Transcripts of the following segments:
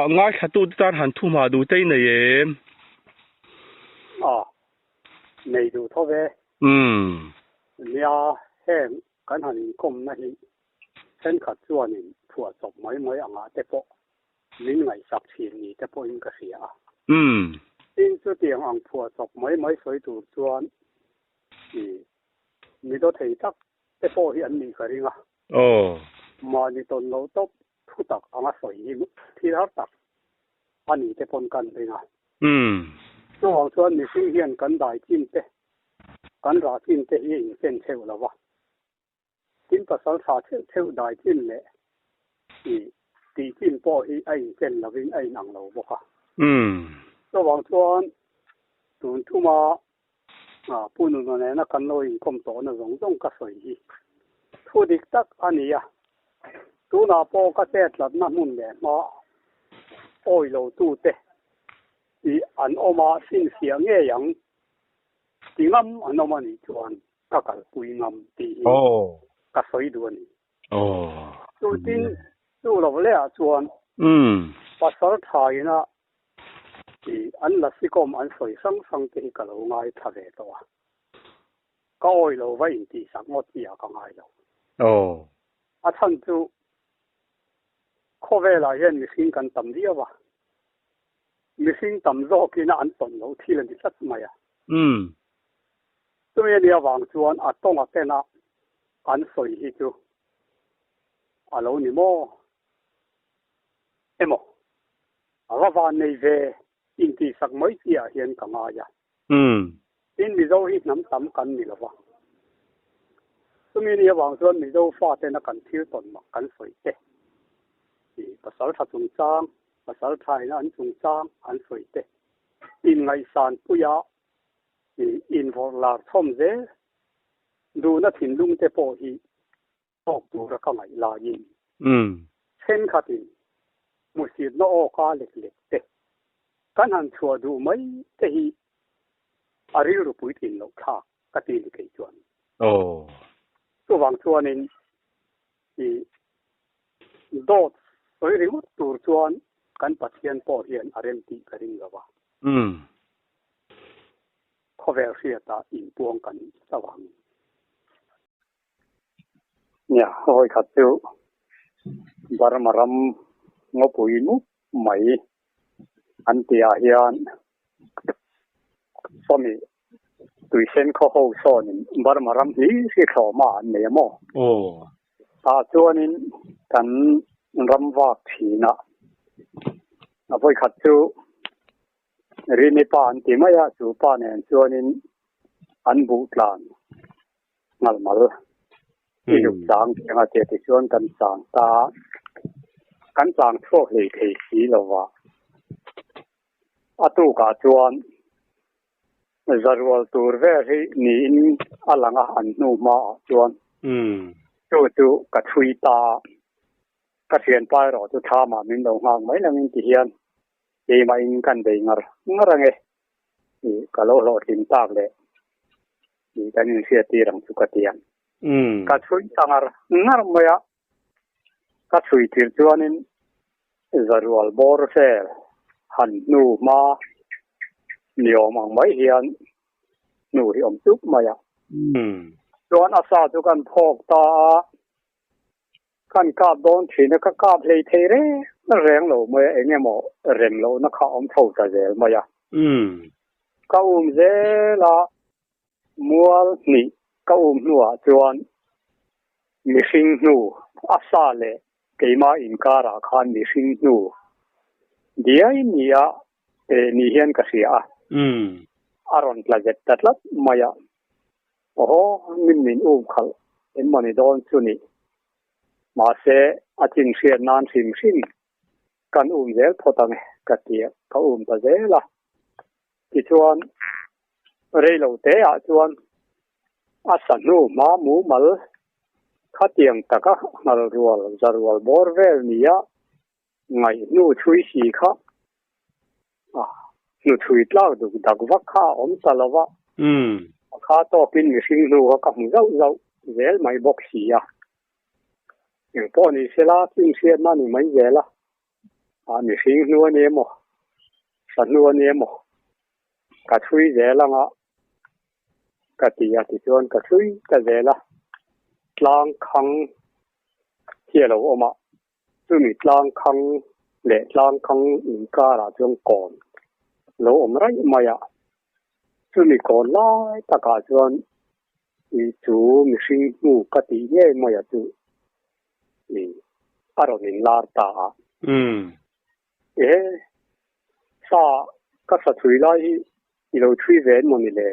ngay khát tu tan hẳn thu mà đủ tây này em này đủ thôi về nhà hem cái hành công này hen khát chua này phù hợp mấy anh tế bộ những ngày sắp xỉn này tế bộ những cái gì in số tiền anh phù hợp mấy水土专你都睇得tế bộ hiện này cái gì mà你都老多thu tập anh水thì他tập anh này tế bộ cần đấy做好说你是现跟大进的，跟大进的已经变臭了吧？今不少查臭大进嘞，地进波一爱变了变爱能了不哈？做好说，短途嘛不能说呢，那跟老人咁多那种种个水意，土地得安尼啊，都那波个些了那门嘞嘛，爱路都的。anh oma xin xiang nghe yang tiếng âm anh oma ni chuan các cái bùi ngầm thì các soi đuôi tu tin tu lâu lẽ chuan bắt đầu thay na thì anh là sĩ công anh soi sang sang thì cái lâu ngay thay về đó cái oi lâu vậy thì sang ngót gì à cái ngay lâu thân tu khó về lại hiện mình xin cần tầm đi à mình sinh tầm rõ kia nó ăn tuần lâu thì là bị sắt mày à tôi đi vào chuan tông cái na ăn sôi hi chú lâu ni mo em cái van này về in thì sắc mấy gì à hiện cả ngay à in mình đâu hít nắm tắm cắn mình là vậy tôi đi vào chuan mình đâu phát hiện nó cắn thiếu tuần mà cắn sôi thế thì bắt đầu thật trung trangภาษาไทยนะอันสูงจ้างอันสวยเตะอินไงสานปุยะอินฟอร์ลาท่อมเจดูนัถิ่นลุงเตโปฮีออกดูระก็ไงลายินเช่นขัดินมุสีนโอกาเล็กๆเตะกันหันชัวดูไหมเตฮีอาริรุปุยตินโลกากตีนเกยจวนตัววังชัวนินโดดสวยริวตูจวนกันปัจเจียนปอเฮียนอารมณ์ตีกระดิ่งละวะข้อแววเสียตาอินปวงกันสว่างเนี่ยโอ้ยขัดเจ้าบารมารำงปุยนุไม่อันเตียเฮียนสมัยตุยเซนข้อหูซ้อนบารมารำนี้สิเข้ามาเนี่ยมั้งตาจวนนี้กันรำวักทีนะพอขัดจูรีนิปานที่ไม่ยากจูปานเนี่ยจวนนี้อันบุตรานมัลที่ยุบจางที่อาเจติชวนกันจางตากันจางทั่วเลยเทสีแล้วว่าตูกาจวนจารวลตัวเวรีนี่อัลังอันนูมาจวนจูกัดชุยตากระเทียนไปรอจุดทามามินดงหางไม่ละมินที่เฮียนที่มาอินกันเดงอะไรเงี้ยนี่ก็โลทินตากเลยนี่กันนี่เสียตีรังสุกเตียนกระชุยต่างไม่อะกระชุยที่จวนนี้จารวลบอร์เซลหันนูมาเหนียวมังไม่เฮียนนูที่อมจุกไม่อะจวนอาซาจุกันพกตากันกาบโดนทีนักกาบเลยเทเร่นั่นแรงโลเมื่อเองเนี่ยหมอเร่งโลนักข้าอมเท่าจะเจลมาอย่าก้าวเจละมัวนี่ก้าวนัวจวนมิสิงนูอาซาเลเกี่ยมาอินการาขันมิสิงนูเดียนี่อะนี่เห็นก็เสียอารมณ์ละเจ็ดตัดละมาอย่าโอ้โหมินขัลเอ็มมันโดนชุนี่มาเสอจิงเสียนานสิงกันเจลพอตั้งกัดเดียเขาตะเจละที่ชวนเรื่องเราเตะชวนอาสันนูมาหมูมัลขัดเตียงตะกะมัลรัวจารวลบอร์เวลนี่อะไงนูช่วยสีค่ะนูช่วยเล่าดูดักวักข้าตลอดว่าข้าโตกินมิสิงนูก็คงเจ้าเจลไม่บอกสีอะอย่างพอนี่เสลาทิ้งเสียนั่นไม่เจละ mi sing nu ne mo san nu ne mo ka thui ze la nga ka ti ya ti chuan ka thui ka ze la tlang khang hier lo oma chu mi tlang khang le tlang khang in ka ra chuan kon lo om rai ma ya chu mi kon lai ta ka chuan i chu mi sing nu ka ti ye ma ya chu i aro nin lar ta sa ka sa thui lai i lo thui ven mo ni le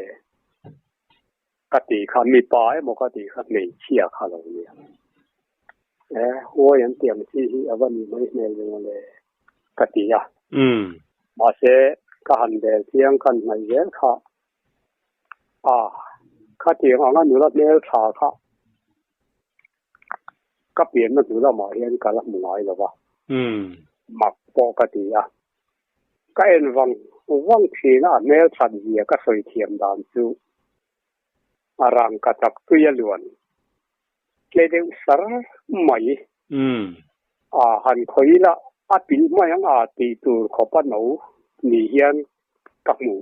ka ti kha mi pa e mo ka ti kha nei chia kha lo ni wo yan tiam chi hi awan ni mai ne le ka ti ya ma se ka han de tiang kan mai ye kha ka ti nga nu la ne tha kha ka pien na nu la ma hian ka la mu ngai lo wa mak po ka ti ya ka en wang thi na ne chan hi ka soi thiam dan chu arang ka tak tu ya luan ke de sar mai han khoi la pil mai ang ti tur kho pa no ni hian ka mu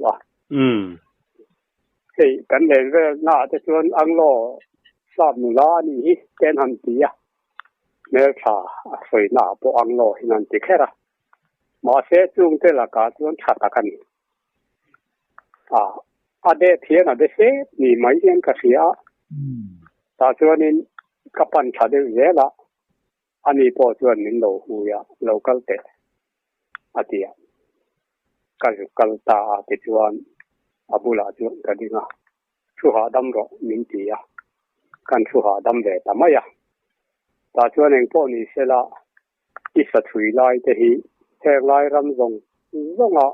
hey kan le ve na te chuan ang lo sam nu la ni hi ken han ti ya ne tha soi na po ang lo hinan ti khera ma se chung te la ka chuan tha ta kan de thian de se ni mai hian ka sia ta chuan in ka pan tha de ve la ani po chuan min lo hu ya local te atia kal ta te chuan abula chuan ka dinga thu ha dam ro min ti ya kan thu ha dam ve ta ma ya ta chuan eng po ni se la i sa thui lai te hi thek lai ram zong zonga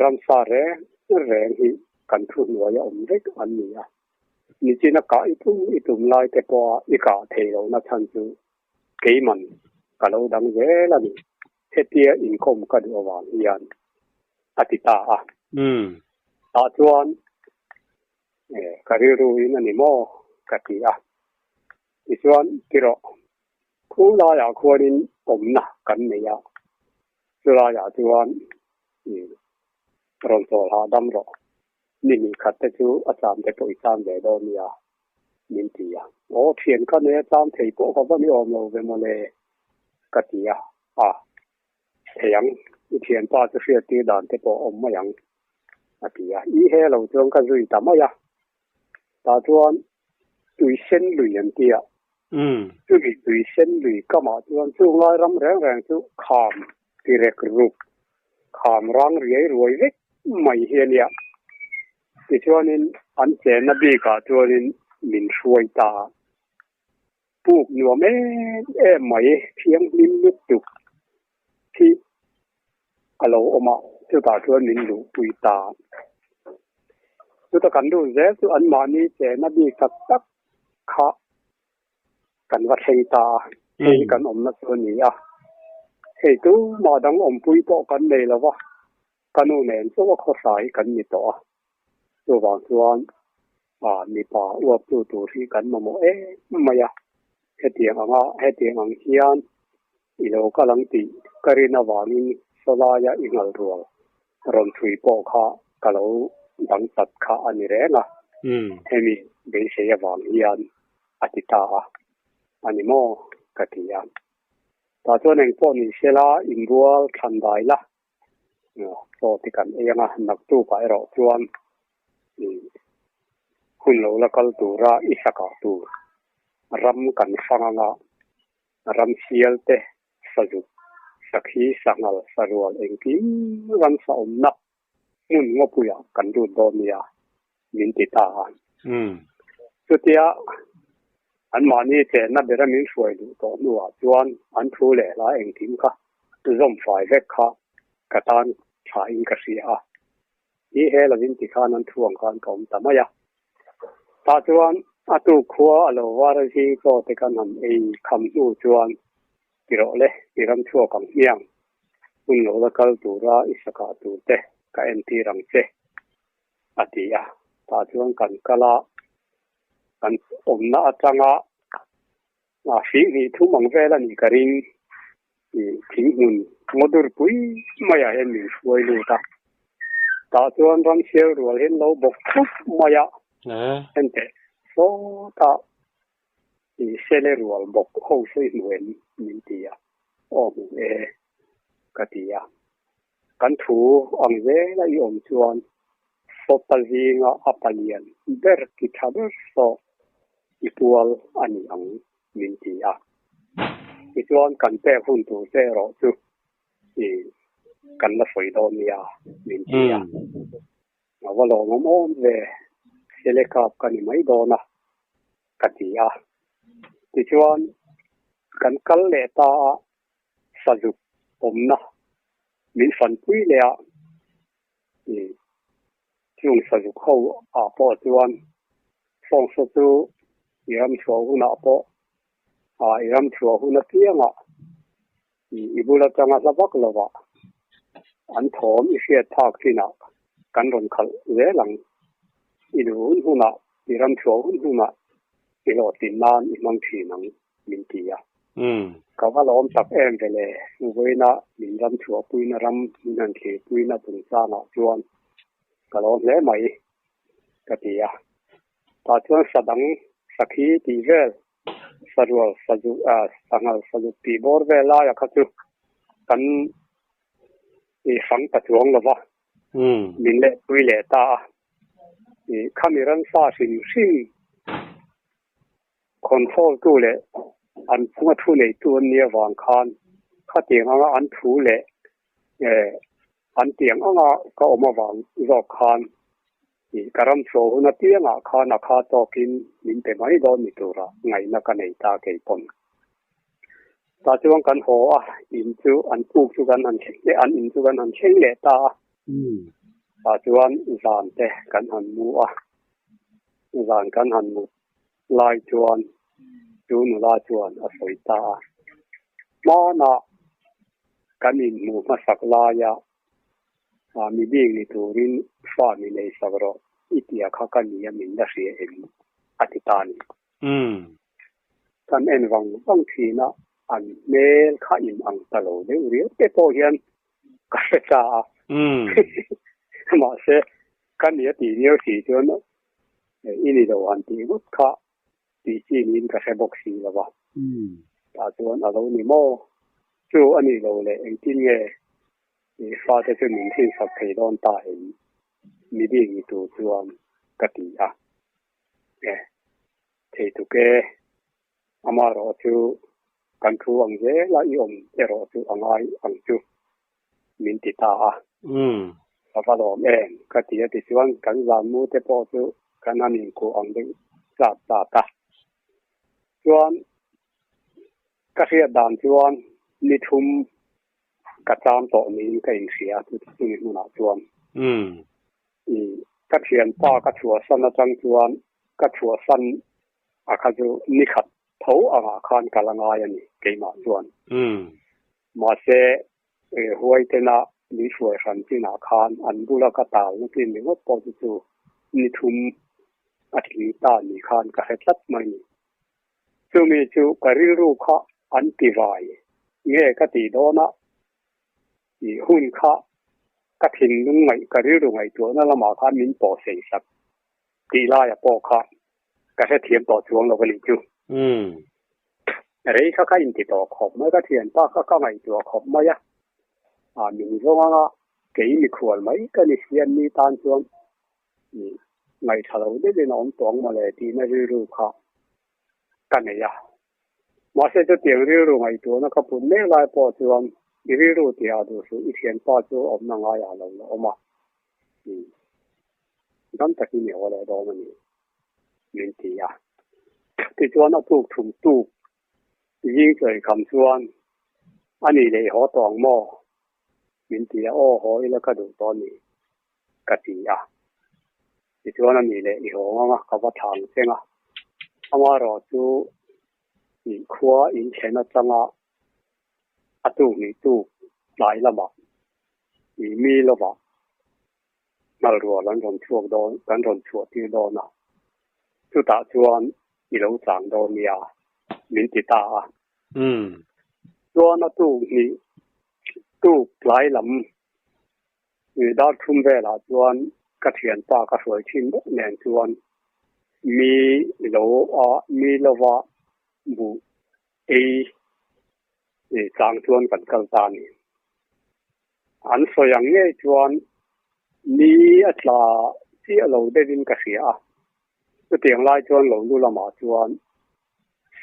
ram sa re hi kan thu no ya om rek an ni ya ni china ka i tum lai te po i ka thei lo na chan chu ke man ka lo dang ve la ni he tia in kom ka do wa yan atita ta chuan ka ri ru in ani mo ka ti i chuan kiro khu la ya khuanin om na kan ne ya chu la ya chuan ron so ha dam ro ni khat te chu acham te poi cham ve do ni ya min ti ya thian ka ne cham thei po ko ba ni om lo ve mo le ka ti ya theyang i thian pa chu sia ti dan te po om ma yang ati ya i he lo chuan ka zui ta ma ya ta chuan tui sen lui an ti ya chu bi tui sen lui ka ma chuan chu ngai ram reng chu kham ti rek ru kham rang riai ruai vek mai hian ya ti chuan in an chen na bi ka chuan in min hruai ta puk nuam mai thiang lim lut tu thi alo oma chu ta chuan min lu pui ta chu ta kan du ze chu an ma ni chen na bi ka tak kha kan va thei ta hei kan om na chu ni hei tu ma dang om pui po kan nei lo wa kanu nen chu wa kho sai kan ni to chu wang chuan ni pa uap tu tu ri kan mo ma ya he tiang ang hian i lo ka lang ti karina wangin sola ya ingal rual ron thui po kha ka lo dang tat kha ani re na hemi be se ya wang hian atita ani mo ka ti ya ta chuan eng po ni sela in rual than dai la so ti kan enga nak tu pa ro chuan hun lo la kal tu ra isaka tu ram kan fanga ram sial te saju sakhi sangal sarwal engki ram sa omna mun ngopuya kan du donia min ti ta chutia an mani te na bera min suai du to nuwa chuan an thu le la engkim kha zom fai vek kha katan tha in ka sia i he la vin ti khan an thuang khan kom tamaya ta chuan atu khuwa alo war hi ko te kan ham kham nu chuan kiro le kiram chu kang miang un lo la kal tu ra isaka tu te ka en ti rang che atia ta chuan kan kala kan omna atanga fi ni thu mang vela ni karing thing hun ngodur pui maya hen mi fuai lu ta chuan ram sial rual hen lo bok thup maya hen te so ta i sele rual bok ho sei nuan min tia o mu e katia kan thu ang ve la i om chuan so palvinga apalian ber ki thaber so itual ani ang min tia i chuan kan te hun tu te ro chu i kan la foi do nia min tia awalo mom ve sele kap kan mai do na katia ti chuan kan kal le ta saju omna min fan pui le a ni chung saju kho a po chuan phong so tu yam chho na po a yam chho na tianga i bula changa sabak lova an thom i sia thak tina kan ron khal le lang i du huna i ram chho huna i lo tin nan i mang thi nang min tia ka wa lom sak em vele uina min ram chho puina ram min thi puina tung sa na chuan ka lo le mai ka tia ta chuan sadang sakhi ti vel sarwal saju a sangal saju ti bor vela ya kha chu kan i sang ta chuang lova min le pui le ta i khamiran sa sin control tu le an phunga thu nei tu nia wang khan kha tiang anga an thu le an tiang anga ka oma wang zo khan i karam so na tianga khana kha to kin min te mai do mi tura ngai na ka nei ta ke pon ta chuang kan ho a in chu an pu chu kan an le an in chu kan an cheng le ta ta chuan zan te kan han mu a zan kan han mu lai chuan chu nu la chuan a soi ta ma na kan in mu ma sak la ya mi bing ni turin fa mi nei sagro itia kha kan ni min da sia em atitani kan en wang thina an mel kha in ang talo de ri te po hian ka cha ma se kan ni ti ni si chuan ini do an ti gut kha ti chi nin ka se box si la ba ta chuan alo ni mo chu ani lo le en tin nge i fa te chu min thin sak thei don ta en mi ding ni tu chuan ka ti a thei tu ke ama ro chu kan thu ang je la i om te ro chu angai ang chu min ti ta a fa lo em ka ti ti chuan kan zan mu te po chu kan anin ko ang ding sa ta chuan ka ria dan chuan ni thum ka cham to ni ka in sia tu ni na chuan i ka thian pa ka chua san na chang chuan ka chua san a kha chu ni khat tho anga khan kalanga ya ni ke ma chuan ma se huai te na ni fuai ran ti na khan an bula ka ta ni tin ni ngot po chu ni thum a thi ta ni khan ka he tat mai ni chu mi chu ka ri ru kha an ti vai nge ka ti do na i hun kha ka thin lung ngai ka ri ru ngai to na la ma kha min po sei sak ti la ya po kha ka he thiam to chuang lo ka li chu rei kha ka in ti to khop ma ka thian pa ka ngai to khop ma ya min zo nga ke mi khual mai ka ni sian ni tan chuang ngai thalo de na om tong ma le ti na ri ru kha ka ne ya ma se to tiang ri ru ngai to na ka pun ne lai po chuang i ri ru ti a du su i thian pa chu om na nga ya lo lo ma dan ta ki ni ho le do ma ni min ti ya ti chuan a tu thum tu yin choi kam chuan ani le ho tong mo min ti a o ho i la ka du to ni ka ti ya ti chuan ani le i ho nga ka ba thang senga ama ro chu i khua in chena changa atu ni tu lai lama i mi lova mal ro lan ron chuak do kan ron chuak ti do na chu ta chuan i lo chang do nia min ti ta chuan atu ni ตู้หลายลำมีดาวทุ่มเวลาจวนกระเทียนป้ากระสวยชิ้นแหน่จวนมีโลมีโลวะบุจางจวนกันกัลตานีอันสวยอย่างนี้จวนมีอัตราที่เราได้ยินกระเสียตัวเตียงลายจวนเราดูละมาจวน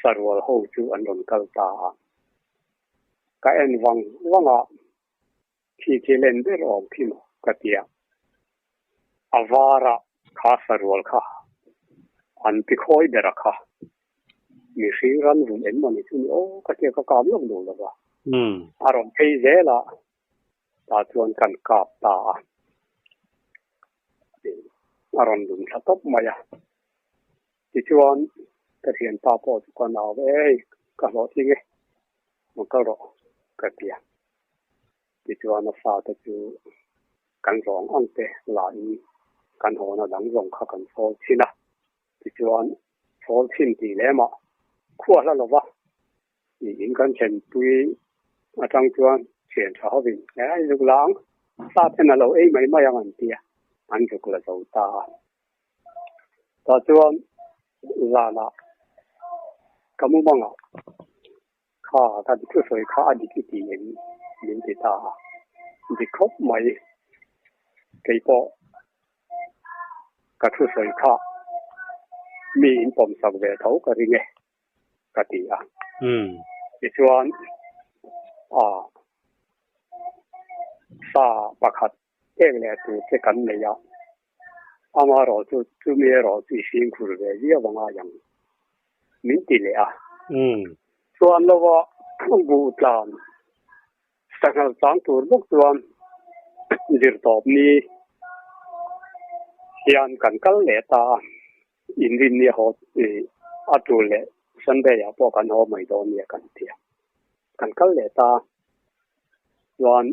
สรวลหูจูอันนนกัลตาก็เอ็นวังที่เล่นได้รองพิมกระเตียอาวาระข้าสรวลข้าอันพิคอยเดรักข้ามีสิ่งรันวุ่นเอ็นมันนี่โอ้กระเตียก็กาบลงดูแล้วว่าอารมณ์เพย์เจล่ะตาจวนกันกาบตาอารมณ์ดุนสต๊อปมาอย่าที่จวนกระเทียนตาพอจุกันเอาไว้ก็รอที่ไงมันก็รอกระเทียที่จวนน่ะฟาตะจูกันร้องอันเตหลายกันหัวน่ะดังร้องข้ากันโฟชินะที่จวนโฟชินตีแล้วมาขั้วแล้วหรอวะยิงกันเช่นปุยอาจารย์จวนเขียนชาวบินแล้วลูกหลานทราบเป็นเราไม่ยังอันเดียอันจุกละเจ้าตาตาจวนลาละก็มุ่งมั่งข้าถ้าดิคือสวยข้าอดีตที่เห็นยินติตาดิครบไหมเกี่ยวกับคือสวยข้ามีอินปมสักเวทเขาก็ริเงกติดิจวนซาปะขัดเองเลยตัวเจกันเลยอ่ะอามารอจูมีรอจูสิงคุรเวเยวังอายังมินติเลยอ่ะส่วนเราว่าบูตานสังหารตัวบุกส่วนจิตตอบนี้ยันกันกัลเลตาอินดินเนี่ยเขาอัตุเลสันเดียพวกกันเขาไม่โดนเนี่ยกันเทียกันกัลเลตาส่วน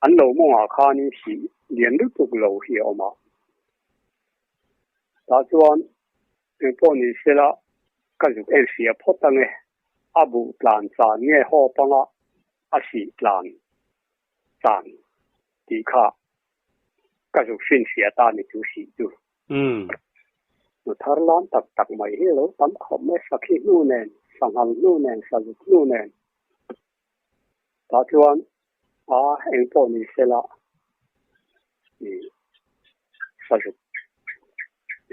อันเรามองอาคานี่สิเรียนรู้ตัวเราเหี้ยออกมาแต่ส่วนพวกนี้เสียละก็จะเสียพอตั้งเงอาบุปลานจานเงหอปังอาศิปลานจานดีค่ะก็จะสิ้นเสียตาในจุสิจุทารล้านตักไม่ให้เราตั้มขมไม่สักที่นู่นเองสังหารนู่นเองสักนู่นเองแต่ส่วนเองพวกนี้เสียละสัก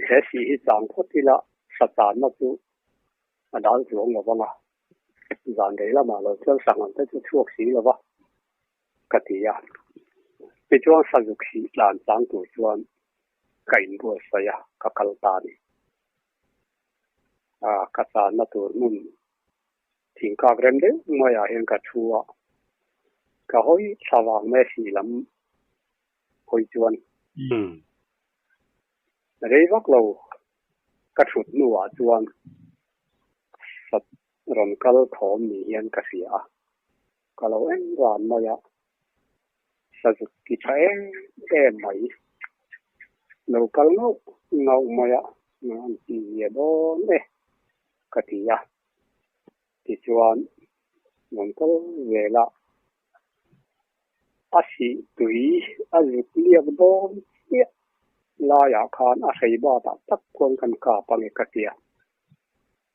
เสียสีจางพอดีละสักจานมาจุอันนั้นหลวงหรือเปล่าจานเดียวละมาเราเชื่อสั่งอันนั้นจะช่วยสีหรือเปล่ากติยาไปช่วงสักสีจานจางตัวช่วงกินบัวเสียกักลตานีกัจจานาตัวมุ่งทิ้งกากเรนเดไม่อยากเห็นกัดชัวก็ห้อยสว่างแม่สีลำห้อยจวนเรียกเรากัดสุดนัวจวนสัตรอนกัลทอมมีเห็นกัเสียก็เราร้านไม่อยากสัตกิจใช้ไหมเรากัลเงาไม่อยากงานที่เยอะโดนกติยาที่จวนมันก็เวลาอาศิตุยอาจุกเลียบโดนเนี่ยลายอาคารอาศัยบ้านตักคนกันกาปังกติยา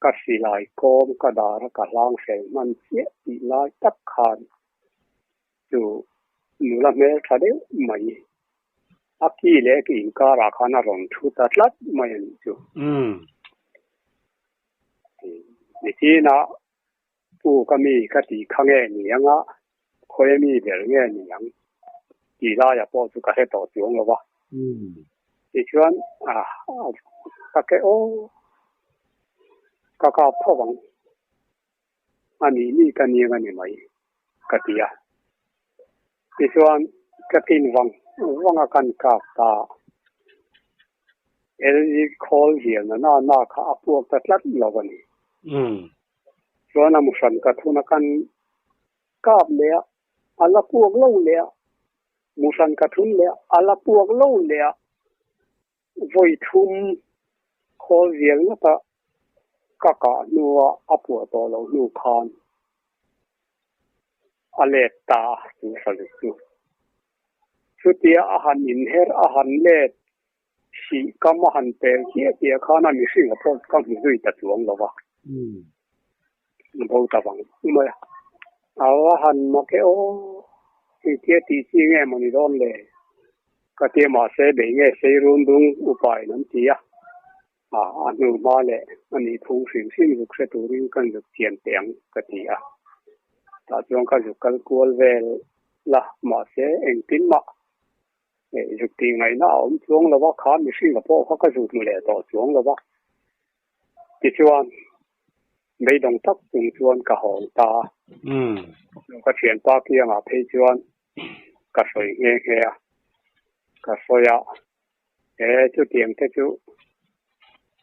กัสิลายโคมกระดาษกระล้างเสงมันเสียอีลายตักคานจู่นูละเมฆทะเลไม่อากีเล็กอินการอาคารรอนชุดตัดลัดไม่จู่นี่ที่น่ะผู้ก็มีกติข้างเงี้ยยังอ่ะคอยมีเดี๋ยวเงี้ยยังกีฬาอย่าพอสุขให้ต่อจวงหรอวะที่ชวนก็แค่โอ้ก็พ่อวังอันนี้นี่กันยังไงไหมกติยาที่ชวนก็กินวังกันกับตาคอลเหียนน่าข้าพวกตัดลัดเราวันนี้ส่วนน้ำมันก็ทุนกันกาบเลี้ยอัลลัพวกเล่าเลี้ยมุสันก็ทุนเลี้ยอัลลัพวกเล่าเลี้ยวัยทุ่มคอเสียงนะตากะนัวอัปวดตัวเราหนูคาน อเลตาสุสลุสุสุเตียอาหารอินเฮร์อาหารเลตสีกัมหันเตลเทียเตียข้านามิสิงคโปร์กัมฮิดุยตัดหลวงแล้ววะบอกตะวังไม่เอาอาหารมาเกโอที่เทียตีซีเงี้ยมันนี่ร้อนเลยก็เทียมาเสเบงเงี้ยเสรุนดุงอุปายนั้นเทียอันนู้มาเลยอันนี้ทุ่งสิ่งสิ่งลูกเสตุริงกันจุดเทียนเตียงก็เทียแต่จงกันจุดกัลกัวเวลละมาเสเองตินมาจุดที่ไงน่าผมช่วงแล้วว่าข้ามีสิ่งกับพวกเขาก็จุดมาเลยต่อช่วงแล้วว่าที่ชวนไม่ต้องทักจุดชวนกับหงตาแล้วก็เทียนตาเพียงเพชวนกับสวยเงี้ยกับสวยจุดเตียงที่จุด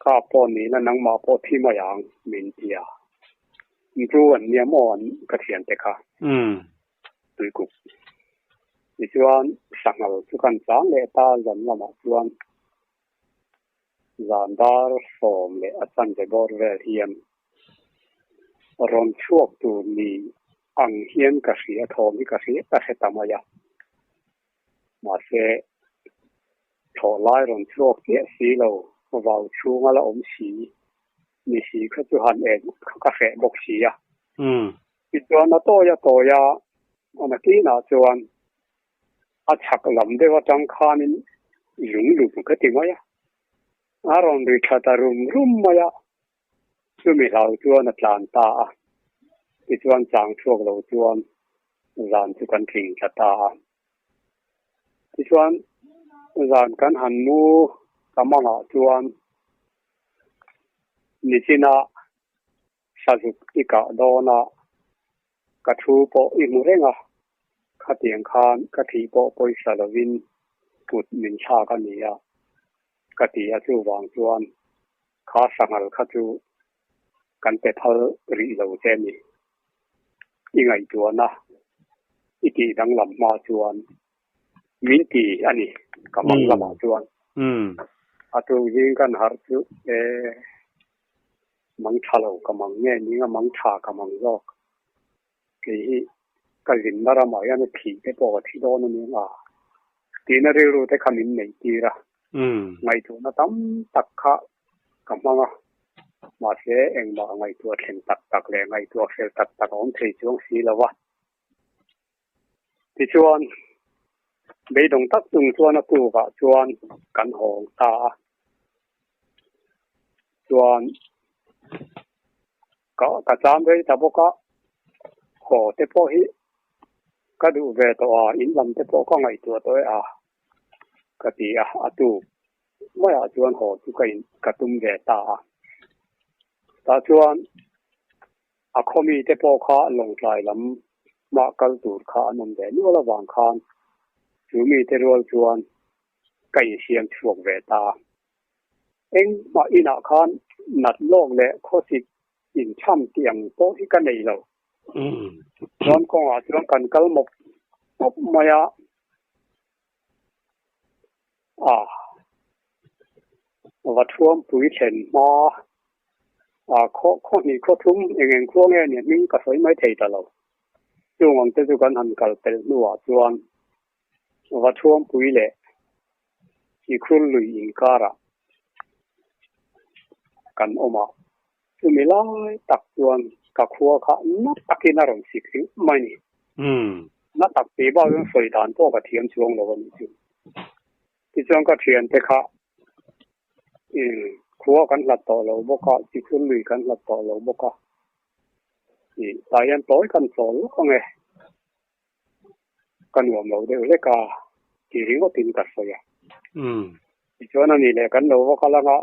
ข้าพอนี้นั่นนังมาพอที่มาอย่างมินเดียรู้วันนี้มอนกระเทียนเด็กค่ะตุยกุกดิฉันสั่งเอาทุกคนสั่งเลยตาจันละมาชวนจันดาร์สมเลยอาจารย์จะบอกเรื่องเฮียนรอนช่วงตัวนี้อังเฮียนกระเสียทอมีกระเสียแต่ตามายามาเสถอไล่รอนช่วงเนี้ยสีเราว่าช่วงละสีมีสีเขาจะหันเองกาแฟบอกสีอีจวนโตยอันนี้น่ะจวนชักลำเดียวจังคานิลุงก็ติมายาอารมณ์ริชาตารุมมายาช่วยมีเราจวนพลานตาอีจวนจังช่วงเราจวนร้านจุกันทิ้งชะตาอีจวนร้านกันหันมูกำมังจวนนิชินาสัจุกิกาโดนากระทูปอิมุเรงขัดเตียงคานกะทีปปอยสารวินปุดมินชากันนี้กะทีอาจูวางจวนข้าสังหารขัดจูกันเปทัลรีเหลาเจนี่ยังไงจวนนะอีกีดังลำมาจวนมินตีอันนี้กำลังลำมาจวนอาจูยิงกันหาจูมังชาโลกำลังเนี่ยนี่ก็มังชากำลังโลกที่ก็ยินนารามายันผีที่ปกติโดนนี่ทีนั้นเรื่องที่ขมิ้นไม่ตีระไงตัวนั้นตั้มตักขะกำลังมาเสียเองมาไงตัวเข็นตักเลยไงตัวเฟลตักของที่ช่วงสีแล้ววะที่ชวนไม่ต้องตักตึงชวนตัวก็ชวนกันหงตาชวนก็กระจายไปแต่พวกก็ขอเทพหิก็ดูเวตัวอินลำเทพก็ไงตัวก็ตีตูไม่ชวนหอทุกคนกระตุ้มเวตาแต่ชวนเขามีเทพข้าลงใจลำมากัลตูร์ข้านมเดนี่ว่าระหว่างข้านจูมีเทรัวชวนไก่เสียงช่วงเวตาเอ็งมาอินาข้านนัดโลกและข้อสิอินช่ำเตียงโต๊ะที่กันในเราร้อนก็อาจจะกันกัลมกมายาวัดท่วมปุ๋ยเข็นมาข้อนี้ข้อทุ่มเองข้อเนี่ยมิ่งกระสวยไม่เท่าเราช่วงวันที่จุกันหันกัลเป็นนัวจวนวัดท่วมปุ๋ยเละที่ครุ่นลุยอินการะกันออกมาคือไม่ไล่ตักจวนกับขัวข้านักตักกินอารมณ์สิคือไม่นี่นักตักตีบ้าเรื่องสวยฐานพวกกระเทียมช่วงเราวันนี้ที่ช่วงกระเทียมเทค่ะขัวกันหลับต่อเราบกที่คุณลุยกันหลับต่อเราบกตายันปล่อยกันสอนก็ไงกันหัวเราเดี๋ยวเล็กที่ริ้วตินกัดสวยที่ช่วงนั้นนี่แหละกันเราบกแล้วก็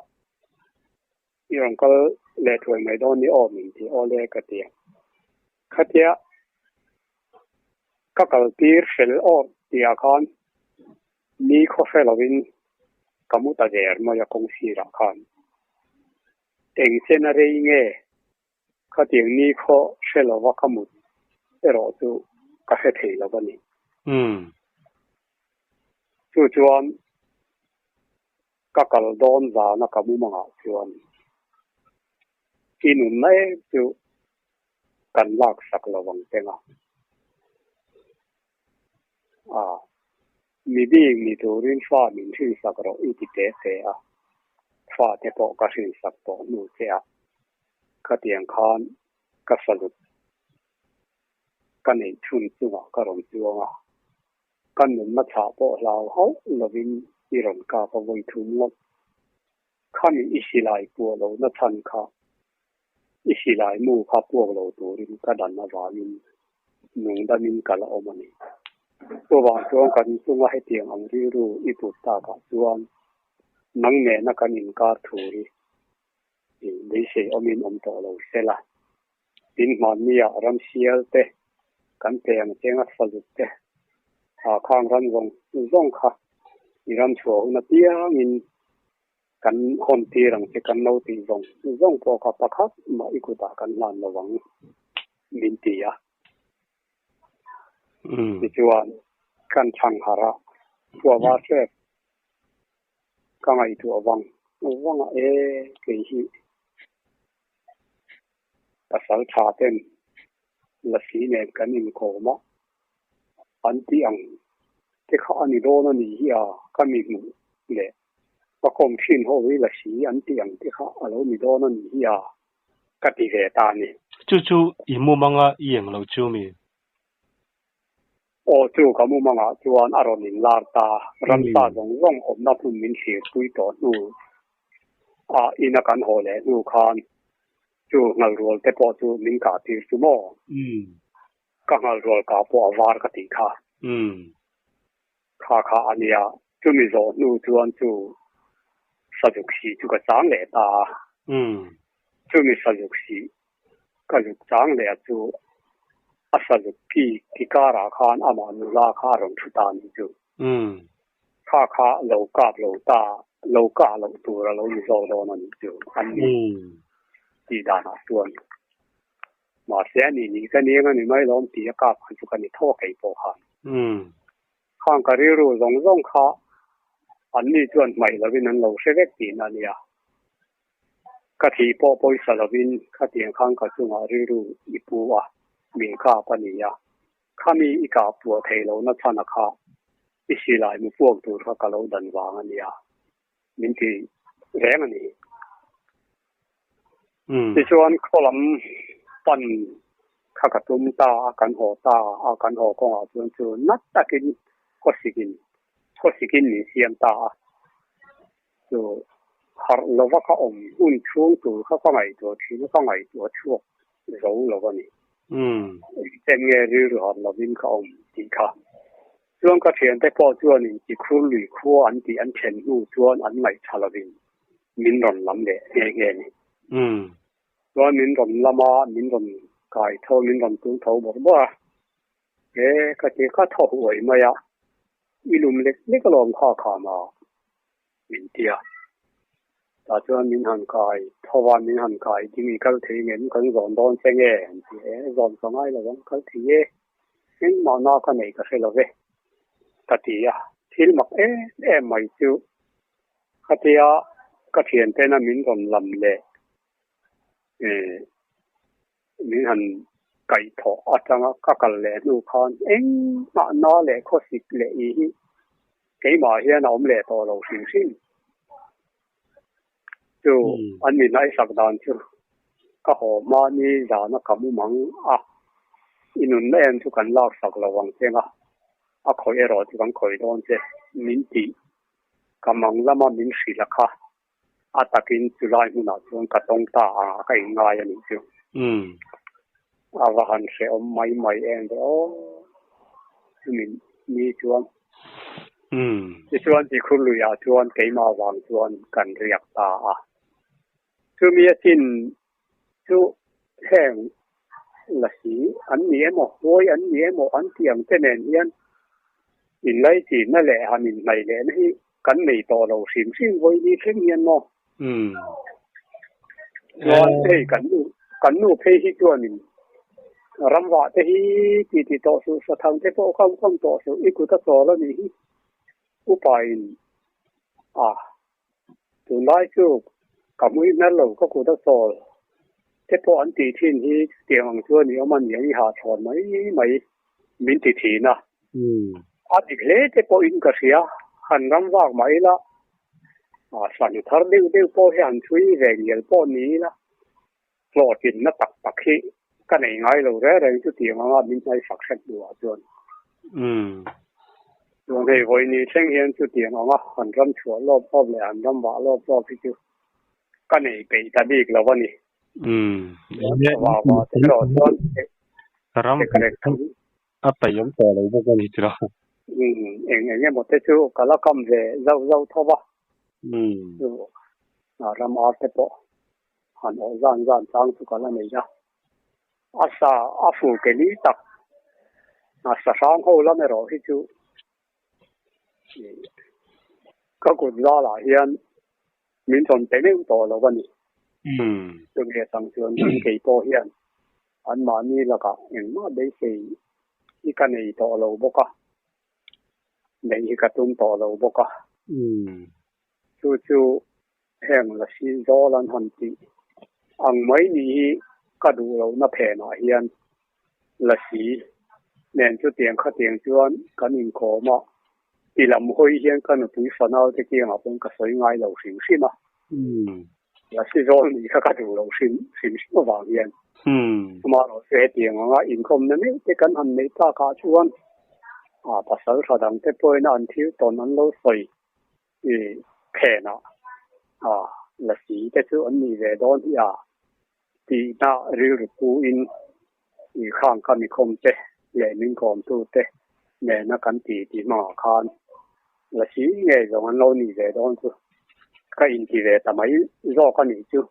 ยังก็เล่ถวยไม่โดนนี่ออกมีที่ออกเล่กระเทียขัดเยอะก็กระตีเสลออกที่อาคารนี่ข้อเฟลวินกมุตเดอร์มายาคงสีรักขันเองเซนอะไรเงี้ยขัดยังนี่ข้อเฟลว่าขมุตรอจูกาเฟเทลวันนี้จวนก็กระโดนจานักมุมาจวนที่นุ่นไม่จูกันลักสักระวังเต็ง มีดิ้งมีตัวรินฟ้ามีชื่อสักเราอีกเตะเตะฟ้าเทปก็ชื่อสักตัวนู่นเจ้าก็เตียงคานก็สรุปกันในชุนจังก็รำจังกันเหมือนมาชาปอเราเขาเราวินอีรอนกาปวยทุ่งงข้ามีอิสิไลปัวเราหน้าชันข้าอิสิไลมู่ข้าพวกเราตัวรินกระดันมาวาวินนุ่งดามินกะละอมันนี่ตัววางตัวกันจังให้เตียงอังริรูอีปุตตากะจวนนังแม่นักนินกาถูรีดิเสอมินอมโตเราเสละดินมันมีอารมณ์เสียเตกันเตียงเจงอัศลุเตข้างรันรงค่ะอีรำชัวนับยามินกันคนตีรังจะกันเราตีรงพอกับปะคับมาอีกุตากันลานระวังมินตีที่จวนกันช่างหาระตัวว่าเสพก็ไงตัววังเกี่ยภาษาชาเต็นละสีเนกันอินโคมาอันที่อังที่เขาอันนี้โดนนี่ก็มีหมู่เลยประกอบชิ้นหัววิละสีอันที่อังที่เขาอันนี้โดนนี่ก็ตีเหตุนี่จู่อีมูมังอ่ะอีอย่างเราจู่มีโอ้จู่กับมูมังอ่ะจวนอารมณ์นินลาตารำตาร่องอมนับมินเสียคุยต่อนู่อินักันโหเลยนู่คานจู่งานรัวแต่พอจู่มินกาตีสุโมก็งานรัวกับพวกวาร์กติค่ะข้าอันนี้จู่มีโซนู่จวนจู่สะดุกสีจู่ก็จางเลยตาจู่มีสะดุกสีก็จู่จางเลยจู่อาศัยที่การาคานอามานุลาคารมชุดานิจูข้าโลกาโลตาโลกาโลตัวเราอยู่โซโลนันจูอันนี้ที่ดานาส่วนมาเสียนี่ก็นี้มันไม่ล้มตีกาพันจุกันนี่ท่อไก่โปหันข้างการิรูรงข้าอันนี้จวนใหม่ละวินันเราเสด็จตีนันเนี่ยกะทิปอปอยสารวินข้าเตียงข้างกระจุงอาริรูอีปัวมีข้าปนิยาข้ามีอีกาปัวเทโลนัชนาข้าอิสิไลมุพวกตัวข้ากะโลดันวางอันนี้มินทีแรงอันนี้ที่ชวนขลังปันข้ากระตุ้มตาอาการหอกงอาจวนนัดตะกินก็สิกินนี่เสียมตาตัวหาเราว่าเขาอุ่นช่วงตัวเขาก็ไงตัวที่เขาไงตัวช่วงรู้เราก็นี่เต็มเงี้ยรู้หาเราวิ่งเขาดีค่ะช่วงก็เทียนแต่พอจวนนี่จีครูหรือครัวอันที่อันเชนรู้จวนอันไหนชาลวินมินรอนลำเละเงี้ยนี่ว่ามินรอนละมามินรอนกายเท่ามินรอนตุ้งเท่าบอกว่าก็เจ้าข้าเท่าหวยมาอะอีลุมเล็กนี่ก็ลองข้าขามามินเตียแต่จวนมินหันกายทว่ามินหันกายที่มีเขาถือเงินกันรอนโดนเชงรอนสมัยแล้วเขาถือนี่มาหน้ากันไหนก็ใช่แล้วเว้ยกติยาที่มักไม่จูกติยาก็เทียนเป็นมินรอนลำเละมินหันไก่ทออาจารย์ก็กันเลยนูคอนมาหน้าเลยข้อสิเลยกี่มาเฮียน้ำเลยตัวเราสิ่งจู่อันนี้นายสักดานจู่ก็หอมานี่ยานักขมุมังอินุนเล่นทุกันลากสักระวังเจ้าคอยรอทุกันคอยโดนเจมินตีกำลังละมามินสีละค่ะตะกินจุลายมุนาจวนกระตงตาก็ยังไงอันนี้จู่ว่าหันเสียไม่เองเด้อมีจวนจวนที่คุณลุยจวนเกี่ยมาวางจวนกันเรียกตาจู่มีจินจู่แห้งละสีอันนี้หมดโวยอันนี้หมดอันเตียงเจเนเนียนอินไลจีนั่นแหละฮันอินไม่เลยนี่กันไม่ต่อเราสิ่งโวยนี่เช่นเนียนมั้งร้อนกันนู่เพย์จวนนี่รำว่าที่ต่อสู้สถานที่พวกเขาต่อสู้อีกุตโซแล้วนี่อุปายตัวน้อยจู่กับมือนั่นเราก็กุตโซที่พวกอันตีที่นี่เตียงจวนนี่มันยังหาถอนไม่มินตีทีนะ dik le te po in ka sia han ram wak mai la san thar deu po hian thui reng yel po ni la plotin na tak hi ka nei ngai lo re chu ti nga min mai sak set du a chuan chuan hei voi ni seng hian chu ti nga han ram chua lo po le han ram wa lo po ki chu ka nei pe ta dik lo wa ni wa te ro chuan ram apa yom to lo bo ni tira eng mo te chu kala kam ve zau thowa ram a te po han o zan chang chu kala nei ja asa afu ke ni tak sa sang ho la me ro hi chu ka ku la la hian min thon te neu to lo ni chu ge sang chuan ke po hian an ma ni la ka eng ma dei sei i ka nei to lo bo ka nei ka tum to lo bo ka chu heng la si zo lan han ti ang mai ni ka du lo na phe na hian la si nen chu tiang kha tiang chuan kan in kho ma ti lam hoi hian kan tui fanal te ki nga pon ka soi ngai lo sim sima la si zo ni ka du lo sim ma wa hian ma ro se tiang nga in khom na ne te kan han nei ta ka chuan pasal sadang te poina an thiu ton an lo soi phe na la si te chu an ni ve don ya ti na ri pu in i khang ka mi khom te le min khom tu te ne na kan ti ma khan la si nge zo an lo ni ve don chu ka in ti ve ta mai zo ka ni chu